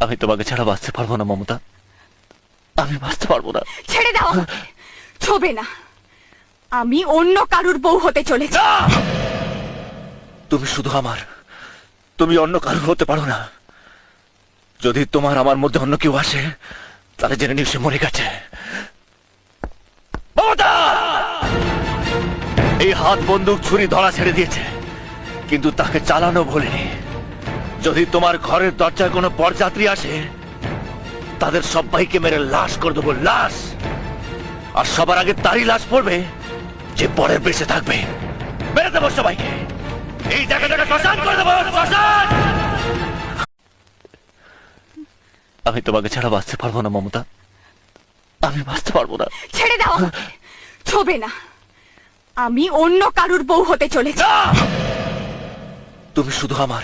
আমি তোমাকে ছাড়া বাঁচতে পারবো না মমতা, আমি বাঁচতে পারবো না। ছেড়ে দাও আমাকে। ছবে না, আমি অন্য কারুর বউ হতে চলেছি। তুমি শুধু আমার, তুমি অন্য কারো হতে পারো না। যদি তোমার আমার মধ্যে অন্য কেউ আসে তাহলে জেনে নিও সে মরে গেছে। মমতা! এই হাত বন্দুক ছুরি ধরা ছেড়ে দিয়েছে, কিন্তু তাকে চালানো ভোলেনি। যদি তোমার ঘরের দরজায় কোনো পরযাত্রী আসে তাদের সবাইকে মেরে লাশ করে দেবো, লাশ। আর সবার আগে তারই লাশ পড়বে যে পরে বেঁচে থাকবে। মেরে দেবো সবাইকে, এই জায়গাটাকে শ্মশান করে দেবো, শ্মশান। আমি তোমাকে ছাড়া বাঁচতে পারবো না মমতা, আমি বাঁচতে পারবো না। ছেড়ে দাও আমাকে। ছবে না, আমি অন্য কারুর বউ হতে চলেছি। তুমি শুধু আমার,